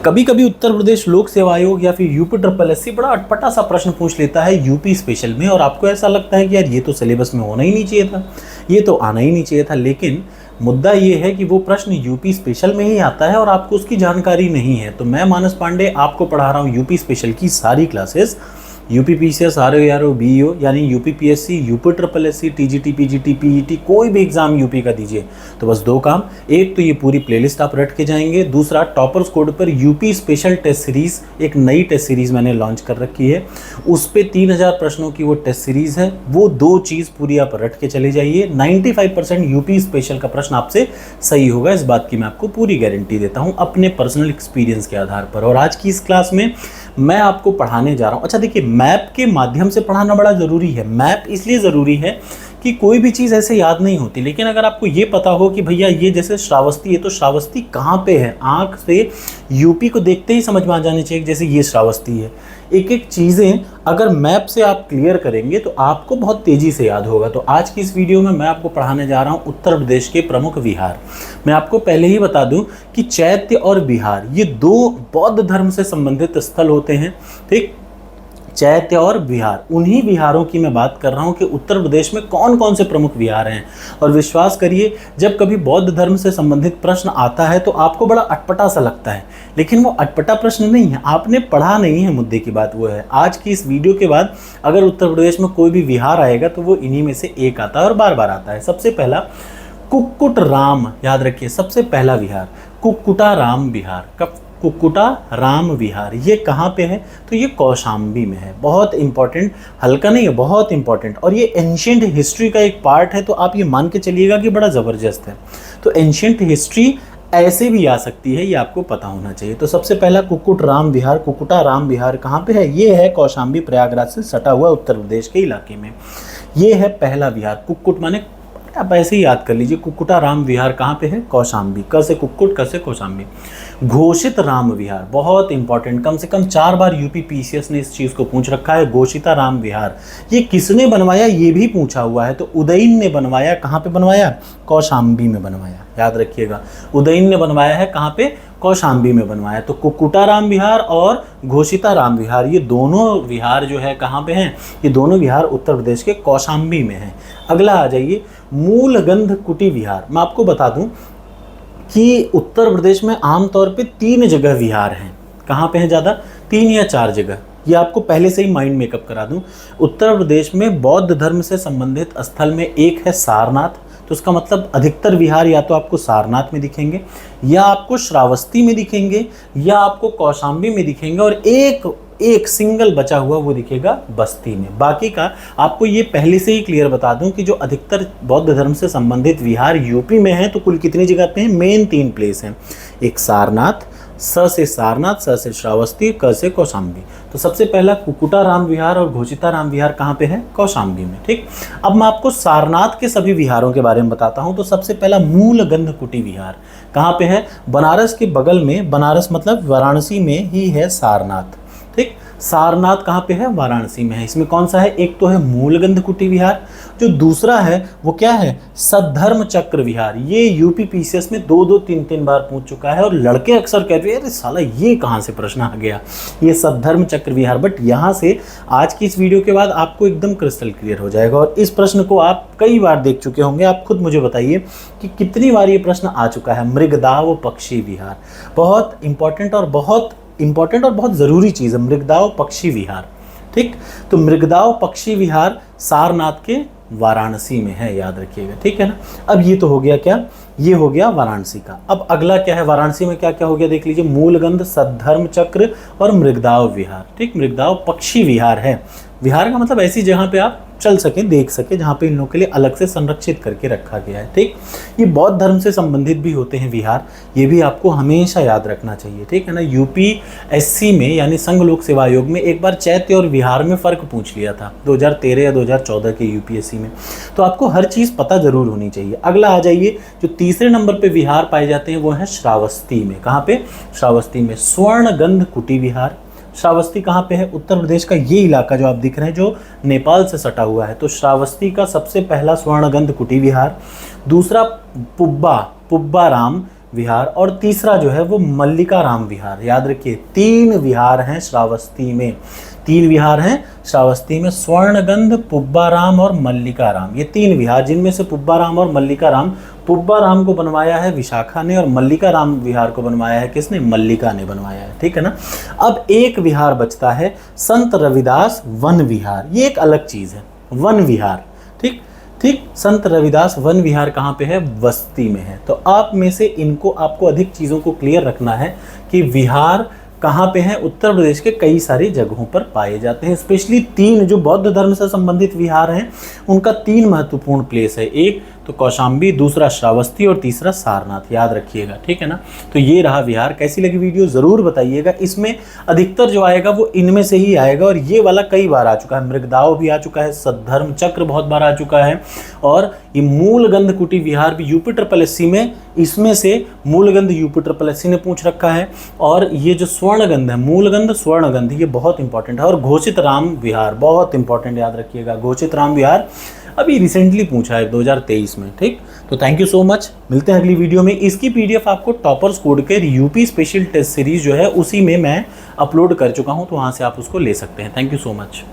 कभी कभी उत्तर प्रदेश लोक सेवा आयोग या फिर यूपी ट्रिपल एससी बड़ा अटपटा सा प्रश्न पूछ लेता है यूपी स्पेशल में, और आपको ऐसा लगता है कि यार ये तो सिलेबस में होना ही नहीं चाहिए था, ये तो आना ही नहीं चाहिए था। लेकिन मुद्दा ये है कि वो प्रश्न यूपी स्पेशल में ही आता है और आपको उसकी जानकारी नहीं है। तो मैं मानस पांडे आपको पढ़ा रहा हूँ यूपी स्पेशल की सारी classes, UP PCS, RO BEO यानी UP PSC, UP triple SC, TGT, PGT, PET, कोई भी एग्जाम यूपी का दीजिए तो बस दो काम, एक तो ये पूरी प्लेलिस्ट आप रट के जाएंगे, दूसरा टॉपर्स कोड पर यूपी स्पेशल टेस्ट सीरीज, एक नई टेस्ट सीरीज मैंने लॉन्च कर रखी है, उस पर 3000 प्रश्नों की वो टेस्ट सीरीज है। वो दो चीज़ पूरी आप रट के चले जाइए, 95% यूपी स्पेशल का प्रश्न आपसे सही होगा, इस बात की मैं आपको पूरी गारंटी देता हूँ अपने पर्सनल एक्सपीरियंस के आधार पर। और आज की इस क्लास में मैं आपको पढ़ाने जा रहा हूँ। अच्छा देखिए, मैप के माध्यम से पढ़ाना बड़ा ज़रूरी है। मैप इसलिए ज़रूरी है कि कोई भी चीज़ ऐसे याद नहीं होती, लेकिन अगर आपको ये पता हो कि भैया ये जैसे श्रावस्ती है तो श्रावस्ती कहाँ पे है, आँख से यूपी को देखते ही समझ में आ जाने चाहिए जैसे ये श्रावस्ती है। एक एक चीज़ें अगर मैप से आप क्लियर करेंगे तो आपको बहुत तेज़ी से याद होगा। तो आज की इस वीडियो में मैं आपको पढ़ाने जा रहा हूँ उत्तर प्रदेश के प्रमुख विहार। मैं आपको पहले ही बता दूं कि चैत्य और विहार ये दो बौद्ध धर्म से संबंधित स्थल होते हैं, ठीक। चैत्य और विहार, उन्हीं विहारों की मैं बात कर रहा हूँ कि उत्तर प्रदेश में कौन कौन से प्रमुख विहार हैं। और विश्वास करिए, जब कभी बौद्ध धर्म से संबंधित प्रश्न आता है तो आपको बड़ा अटपटा सा लगता है, लेकिन वो अटपटा प्रश्न नहीं है, आपने पढ़ा नहीं है। मुद्दे की बात वो है, आज की इस वीडियो के बाद अगर उत्तर प्रदेश में कोई भी विहार आएगा तो वो इन्हीं में से एक आता है और बार बार आता है। सबसे पहला कुक्कुट राम, याद रखिए, सबसे पहला विहार कुक्कुटा राम विहार। कब? कुक्कुटा राम विहार। ये कहाँ पे है? तो ये कौशाम्बी में है। बहुत इंपॉर्टेंट, हल्का नहीं है, बहुत इंपॉर्टेंट। और ये एंशिएंट हिस्ट्री का एक पार्ट है, तो आप ये मान के चलिएगा कि बड़ा ज़बरदस्त है। तो एंशिएंट हिस्ट्री ऐसे भी आ सकती है, ये आपको पता होना चाहिए। तो सबसे पहला कुक्कुट राम विहार, कुक्कुटा राम विहार कहाँ पे है? ये है कौशाम्बी, प्रयागराज से सटा हुआ उत्तर प्रदेश के इलाके में। ये है पहला विहार। कुक्कुट माने आप ऐसे ही याद कर लीजिए, कुक्कुटा राम विहार कहाँ पे है? कौशाम्बी। क से कुक्कुट, क से कौशाम्बी। घोषित राम विहार, बहुत इंपॉर्टेंट, कम से कम 4 बार यूपी पीसीएस ने इस चीज़ को पूछ रखा है। घोषिता राम विहार ये किसने बनवाया ये भी पूछा हुआ है। तो उदयन ने बनवाया। कहाँ पे बनवाया? कौशाम्बी में बनवाया, याद रखिएगा। उदयन ने बनवाया है कहाँ पे? कौशाम्बी में बनवाया। तो कुक्कुटा राम विहार और घोषिता राम विहार ये दोनों विहार जो है कहाँ पे हैं? ये दोनों विहार उत्तर प्रदेश के कौशाम्बी में हैं। अगला आ जाइए, मूलगंध कुटी विहार। मैं आपको बता दूं कि उत्तर प्रदेश में आमतौर पे 3 जगह विहार हैं। कहाँ पे हैं ज़्यादा? 3 या 4 जगह। ये आपको पहले से ही माइंड मेकअप करा दूं। उत्तर प्रदेश में बौद्ध धर्म से संबंधित स्थल में एक है सारनाथ, तो उसका मतलब अधिकतर विहार या तो आपको सारनाथ में दिखेंगे, या आपको श्रावस्ती में दिखेंगे, या आपको कौशाम्बी में दिखेंगे, और एक सिंगल बचा हुआ वो दिखेगा बस्ती में। बाकी का आपको ये पहले से ही क्लियर बता दूं कि जो अधिकतर बौद्ध धर्म से संबंधित विहार यूपी में हैं तो कुल कितनी जगह पे हैं? मेन 3 प्लेस हैं। एक सारनाथ, स से सारनाथ, स से श्रावस्ती, क से कौशाम्बी। तो सबसे पहला कुक्कुटा राम विहार और घोषिता राम विहार कहाँ पे है? कौशाम्बी में, ठीक। अब मैं आपको सारनाथ के सभी विहारों के बारे में बताता हूँ। तो सबसे पहला मूलगंध कुटी विहार कहाँ पे है? बनारस के बगल में, बनारस मतलब वाराणसी में ही है सारनाथ, ठीक। सारनाथ कहाँ पे है? वाराणसी में है। इसमें कौन सा है? एक तो है मूलगंध कुटी विहार, जो दूसरा है वो क्या है? सद्धर्म चक्र विहार। ये यूपी पीसीएस में 2-2, 3-3 बार पूछ चुका है, और लड़के अक्सर कहते हैं अरे साला ये कहाँ से प्रश्न आ गया, ये सद्धर्म चक्र विहार। बट यहाँ से आज की इस वीडियो के बाद आपको एकदम क्रिस्टल क्लियर हो जाएगा। और इस प्रश्न को आप कई बार देख चुके होंगे, आप खुद मुझे बताइए कि कितनी बार ये प्रश्न आ चुका है। मृगदाव पक्षी विहार, बहुत इंपॉर्टेंट और बहुत ज़रूरी चीज़ है, मृगदाव पक्षी विहार, ठीक। तो मृगदाव पक्षी विहार सारनाथ के वाराणसी में है, याद रखिएगा, ठीक है ना। अब ये तो हो गया क्या? ये हो गया वाराणसी का। अब अगला क्या है? वाराणसी में क्या क्या हो गया देख लीजिए। मूलगंध, सद्धर्म चक्र और मृगदाव विहार, ठीक। मृगदाव पक्षी विहार है। विहार का मतलब ऐसी जगह पे आप चल सके, देख सके, जहाँ पे इन लोगों के लिए अलग से संरक्षित करके रखा गया है, ठीक। ये बौद्ध धर्म से संबंधित भी होते हैं विहार, ये भी आपको हमेशा याद रखना चाहिए, ठीक है ना। यूपीएससी में यानी संघ लोक सेवा आयोग में एक बार चैत्य और विहार में फ़र्क पूछ लिया था 2013 या 2014 के यूपीएससी में। तो आपको हर चीज़ पता जरूर होनी चाहिए। अगला आ जाइए, जो तीसरे नंबर पर विहार पाए जाते हैं वो है श्रावस्ती में। कहाँ पे? श्रावस्ती में। स्वर्णगंध कुटी विहार। श्रावस्ती कहाँ पे है? उत्तर प्रदेश का ये इलाका जो आप दिख रहे हैं, जो नेपाल से सटा हुआ है। तो श्रावस्ती का सबसे पहला स्वर्णगंध कुटी विहार। दूसरा पुब्बा राम विहार, और तीसरा जो है वो मल्लिका राम विहार। याद रखिए 3 विहार हैं श्रावस्ती में, 3 विहार हैं श्रावस्ती में, स्वर्णगंध, पुब्बाराम और मल्लिका राम। ये 3 विहार, जिनमें से पुब्बाराम और मल्लिका राम, पुब्बाराम को बनवाया है विशाखा ने और मल्लिका राम विहार को बनवाया है किसने? मल्लिका ने बनवाया है। ठीक है ना। अब एक विहार बचता है संत रविदास वन विहार। ये एक अलग चीज है, वन विहार। ठीक, संत रविदास वन विहार कहाँ पे है? बस्ती में है। तो आप में से इनको, आपको अधिक चीज़ों को क्लियर रखना है कि विहार कहाँ पे हैं। उत्तर प्रदेश के कई सारी जगहों पर पाए जाते हैं। स्पेशली 3 जो बौद्ध धर्म से संबंधित विहार हैं, उनका 3 महत्वपूर्ण प्लेस है। एक तो कौशाम्बी, दूसरा श्रावस्ती और तीसरा सारनाथ। याद रखिएगा। ठीक है ना। तो ये रहा विहार। कैसी लगी वीडियो ज़रूर बताइएगा। इसमें अधिकतर जो आएगा वो इनमें से ही आएगा, और ये वाला कई बार आ चुका है। मृगदाव भी आ चुका है, सद्धर्म चक्र बहुत बार आ चुका है, और ये मूलगंध कुटी विहार भी यूपी ट्रिपल एससी में, इसमें से मूलगंध यूपी ट्रिपल एससी ने पूछ रखा है। और ये जो स्वर्णगंध है, मूलगंध स्वर्णगंध, ये बहुत इंपॉर्टेंट है। और घोषित राम विहार बहुत इंपॉर्टेंट, याद रखिएगा। घोषित राम विहार अभी रिसेंटली पूछा है 2023 में। ठीक, तो थैंक यू सो मच। मिलते हैं अगली वीडियो में। इसकी पीडीएफ आपको टॉपर्स कोड के यूपी स्पेशल टेस्ट सीरीज जो है उसी में मैं अपलोड कर चुका हूं, तो वहां से आप उसको ले सकते हैं। Thank you so much.